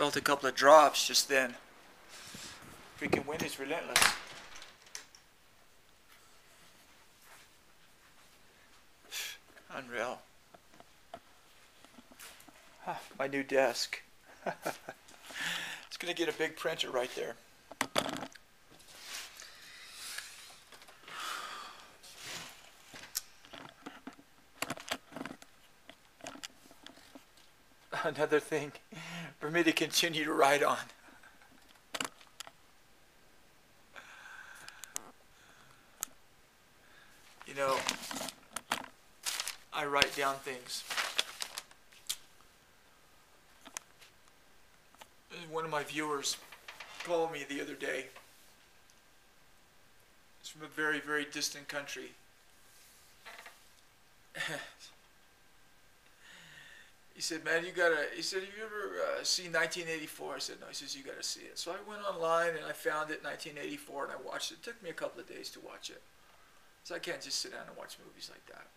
Felt a couple of drops just then. Freaking wind is relentless. Unreal. My new desk. It's gonna get a big printer right there. Another thing for me to continue to write on. You know, I write down things. One of my viewers called me the other day. It's from a very, very distant country. He said, man, you gotta, he said, have you ever seen 1984? I said, no. He says, you gotta see it. So I went online and I found it, 1984, and I watched it. It took me a couple of days to watch it. So I can't just sit down and watch movies like that.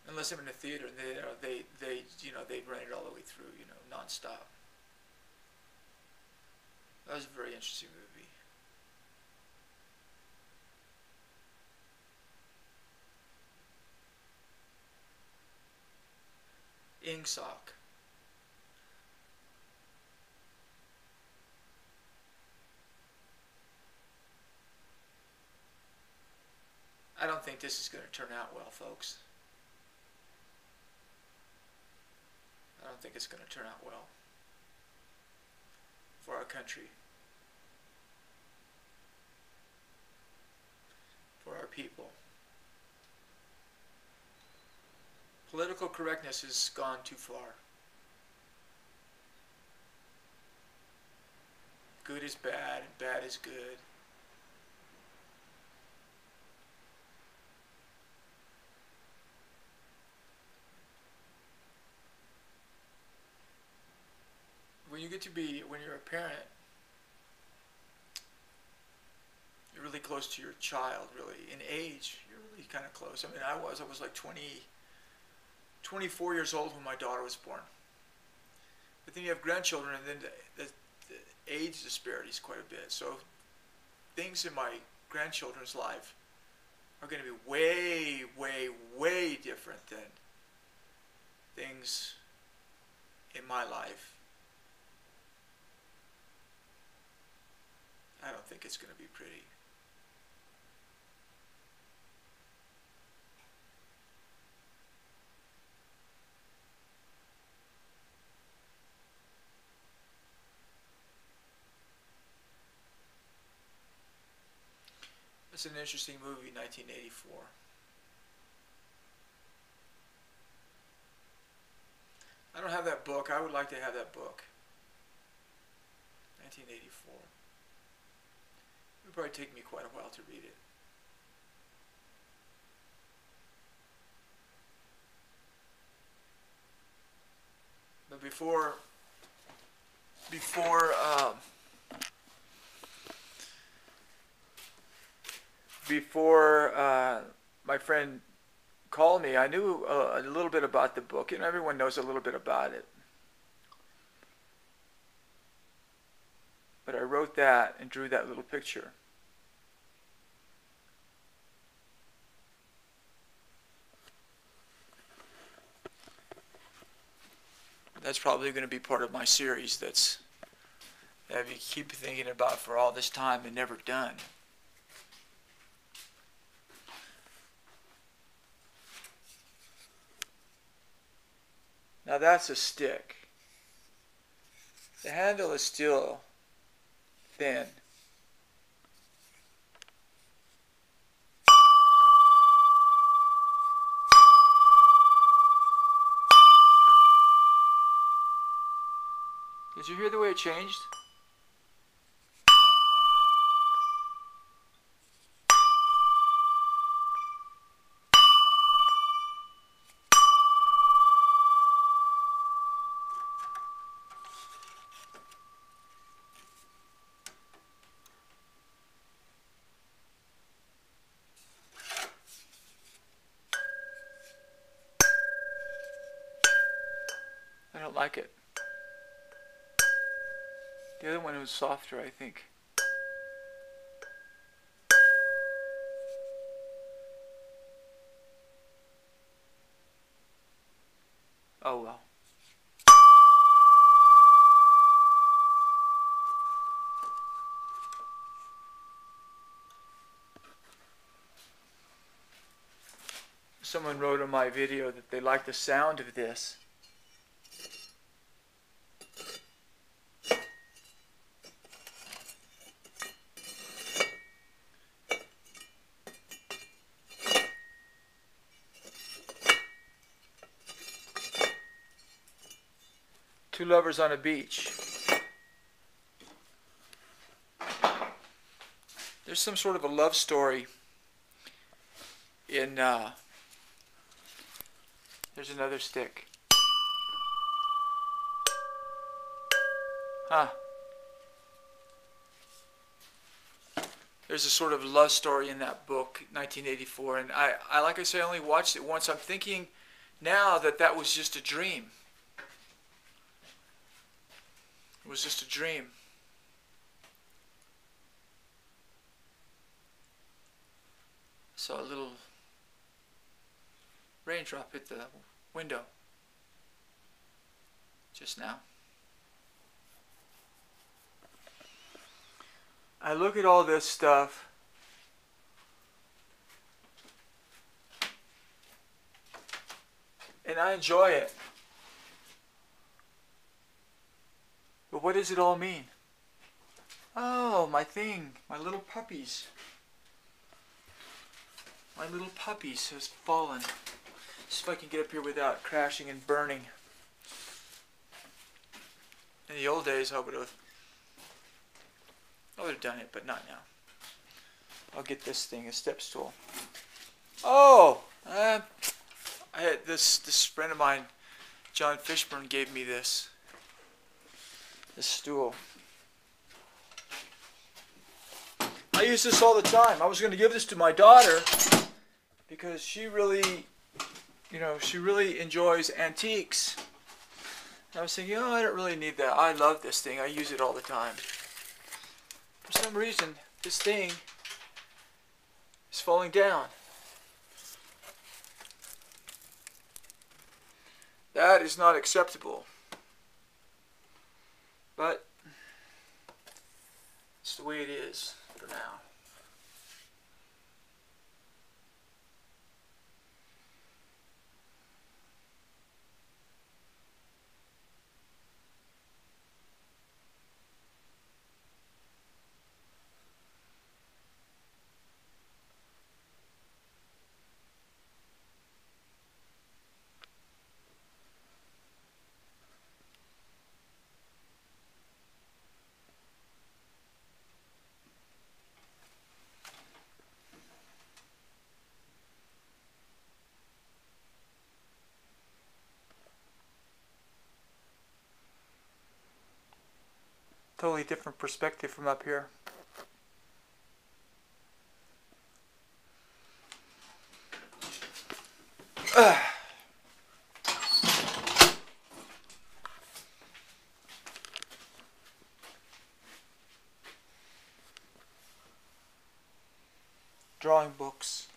Unless I'm in a theater and they run it all the way through, nonstop. That was a very interesting movie. Ingsoc. I don't think this is going to turn out well, folks. I don't think it's going to turn out well for our country, for our people. Political correctness has gone too far. Good is bad and bad is good. When you're a parent, you're really close to your child, really. In age, you're really kind of close. I mean, I was like 24 years old when my daughter was born. But then you have grandchildren, and then the age disparity is quite a bit. So things in my grandchildren's life are going to be way, way, way different than things in my life. I don't think it's going to be pretty. It's an interesting movie, 1984. I don't have that book. I would like to have that book. 1984. It would probably take me quite a while to read it. But before my friend called me, I knew a little bit about the book, and everyone knows a little bit about it. But I wrote that and drew that little picture. That's probably going to be part of my series that you keep thinking about for all this time and never done. Now that's a stick. The handle is still thin. Did you hear the way it changed? like it. The other one was softer, I think. Oh well. Someone wrote on my video that they like the sound of this. Two lovers on a beach. There's some sort of a love story in, there's another stick. Huh. There's a sort of love story in that book, 1984, and I like I say, I only watched it once. I'm thinking now that that was just a dream. It was just a dream. Saw a little raindrop hit the window just now. I look at all this stuff and I enjoy it. But what does it all mean? Oh, my thing, my little puppies. My little puppies has fallen. See if I can get up here without crashing and burning. In the old days, I would have done it, but not now. I'll get this thing, a step stool. Oh, I had this friend of mine, John Fishburne, gave me this stool. I use this all the time. I was going to give this to my daughter because she really, she really enjoys antiques. And I was thinking, oh, I don't really need that. I love this thing. I use it all the time. For some reason, this thing is falling down. That is not acceptable. But it's the way it is for now. Totally different perspective from up here. Drawing books.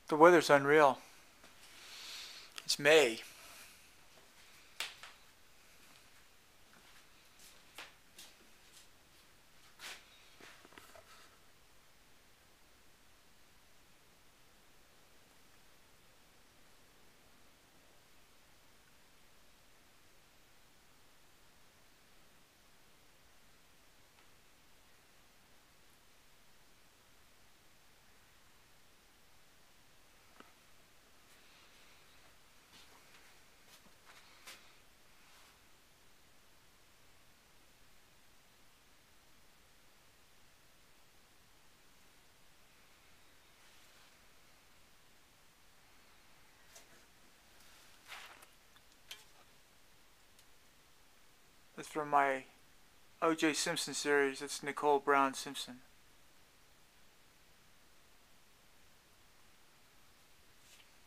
The weather's unreal. It's May. That's from my O.J. Simpson series. That's Nicole Brown Simpson.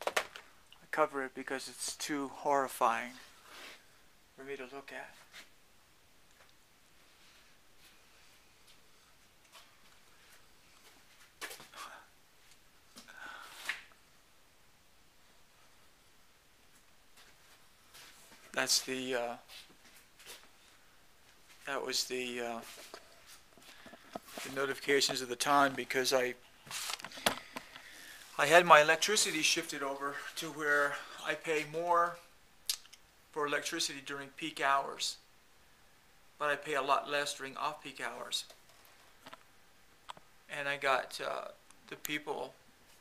I cover it because it's too horrifying for me to look at. That's the that was the notifications of the time, because I had my electricity shifted over to where I pay more for electricity during peak hours, but I pay a lot less during off-peak hours. And I got the people,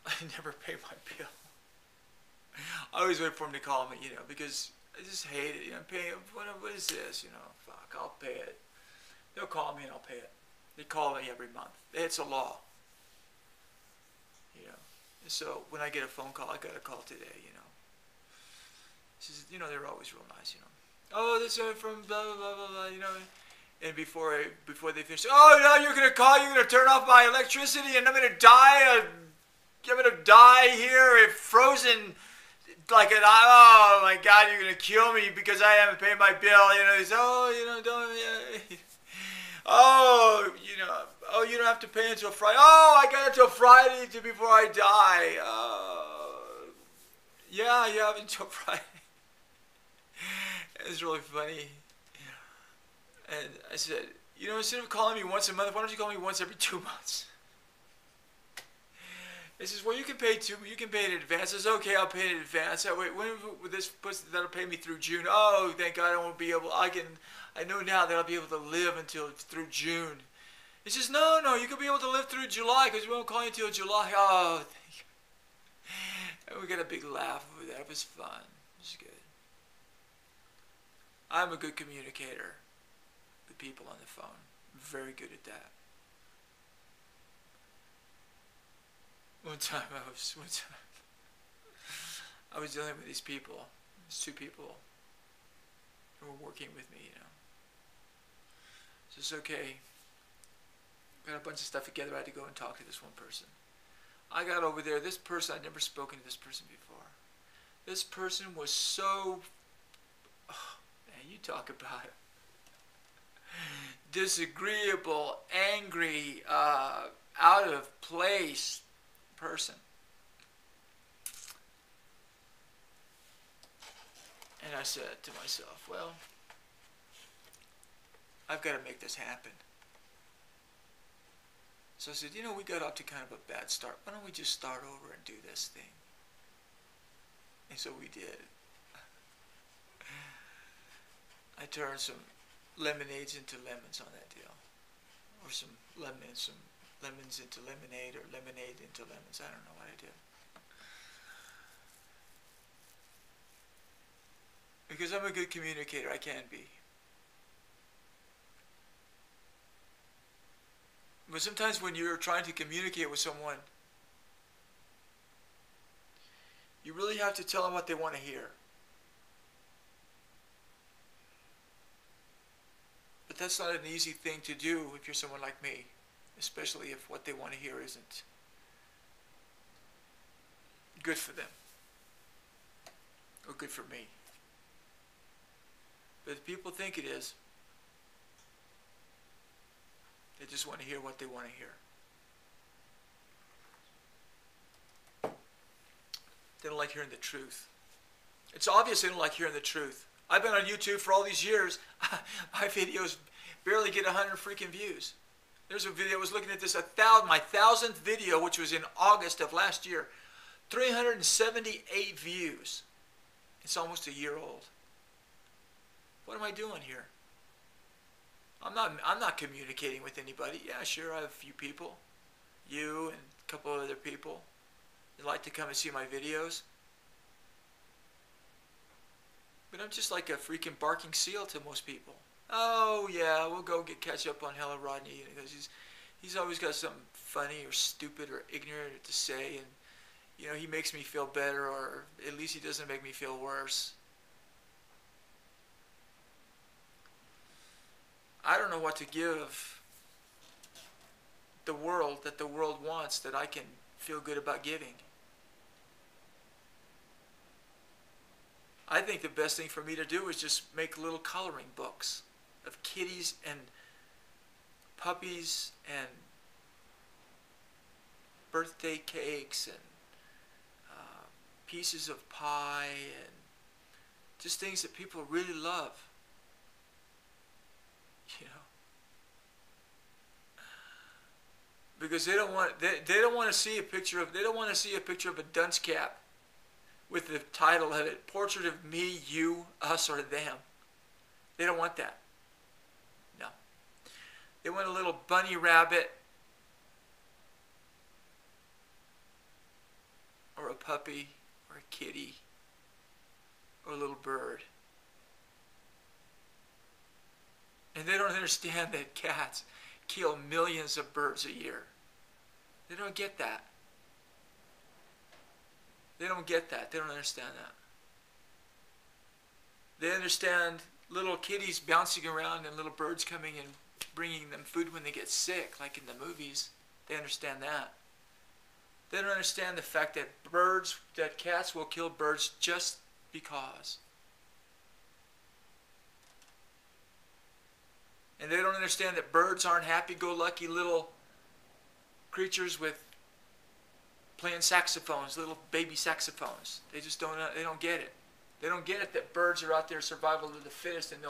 I never pay my bill. I always wait for them to call me, because I just hate it. I'm paying, what is this? Fuck, I'll pay it. They'll call me and I'll pay it. They call me every month. It's a law. And so when I get a phone call, I got a call today, This is, they're always real nice, Oh, this is from blah, blah, blah, blah, And before they finish, oh, no, you're going to call, you're going to turn off my electricity and I'm going to die. I'm going to die here, frozen. Like oh my God, you're gonna kill me because I haven't paid my bill. He's you don't have to pay until Friday. Oh, I got until Friday before I die. Yeah, you have until Friday. It's really funny. And I said, instead of calling me once a month, why don't you call me once every 2 months? It says, well, you can pay in advance. I says, okay, I'll pay in advance. Wait, when will that'll pay me through June? Oh, thank God, I won't be able. I know now that I'll be able to live through June. He says, no, you can be able to live through July because we won't call you until July. Oh, thank you. And we got a big laugh over that. It was fun. It was good. I'm a good communicator with people on the phone. I'm very good at that. One time I was dealing with these people. There's 2 people who were working with me, So it's okay. Got a bunch of stuff together. I had to go and talk to this one person. I got over there. This person, I'd never spoken to this person before. This person was so, man, you talk about it. Disagreeable, angry, out of place person. And I said to myself, well, I've got to make this happen. So I said, we got off to kind of a bad start. Why don't we just start over and do this thing? And so we did. I turned some lemonades into lemons on that deal. Or some lemons into lemonade, or lemonade into lemons. I don't know what I did. Because I'm a good communicator, I can be. But sometimes when you're trying to communicate with someone, you really have to tell them what they want to hear. But that's not an easy thing to do if you're someone like me. Especially if what they want to hear isn't good for them or good for me. But if people think it is, they just want to hear what they want to hear. They don't like hearing the truth. It's obvious they don't like hearing the truth. I've been on YouTube for all these years. My videos barely get 100 freaking views. There's a video, I was looking at this, my 1000th video, which was in August of last year, 378 views. It's almost a year old. What am I doing here? I'm not communicating with anybody. Yeah, sure, I have a few people, you and a couple of other people that like to come and see my videos. But I'm just like a freaking barking seal to most people. Oh yeah, we'll go catch up on hellorodney because he's always got something funny or stupid or ignorant to say, and he makes me feel better, or at least he doesn't make me feel worse. I don't know what to give the world that the world wants that I can feel good about giving. I think the best thing for me to do is just make little coloring books of kitties and puppies and birthday cakes and pieces of pie and just things that people really love. You know, because they don't want to see a picture of a dunce cap with the title of it, Portrait of Me, You, Us, or Them. They don't want that. No. They want a little bunny rabbit or a puppy or a kitty or a little bird. And they don't understand that cats kill millions of birds a year. They don't get that. They don't get that. They don't understand that. They understand little kitties bouncing around and little birds coming and bringing them food when they get sick, like in the movies. They understand that. They don't understand the fact that cats will kill birds just because. And they don't understand that birds aren't happy-go-lucky little creatures with playing saxophones, little baby saxophones. They just don't get it. They don't get it that birds are out there survival of the fittest, and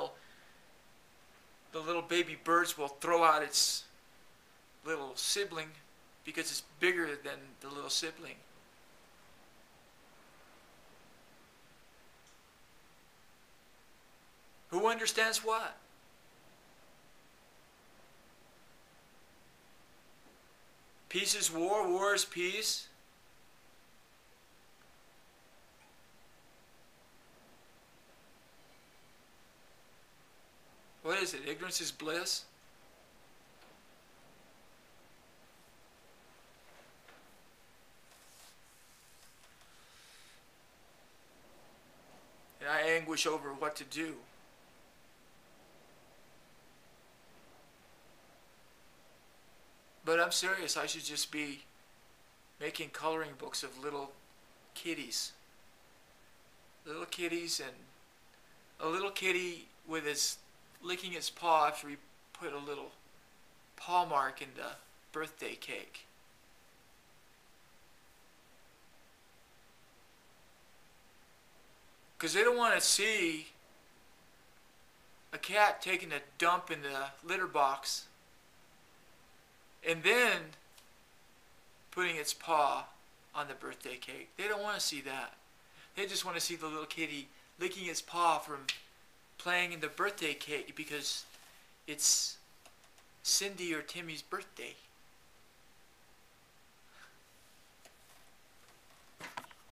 the little baby birds will throw out its little sibling because it's bigger than the little sibling. Who understands what? Peace is war, war is peace. What is it? Ignorance is bliss? And I anguish over what to do. But I'm serious. I should just be making coloring books of little kitties. Little kitties, and a little kitty with its licking its paw after we put a little paw mark in the birthday cake. Because they don't want to see a cat taking a dump in the litter box and then putting its paw on the birthday cake. They don't want to see that. They just want to see the little kitty licking its paw from playing in the birthday cake because it's Cindy or Timmy's birthday.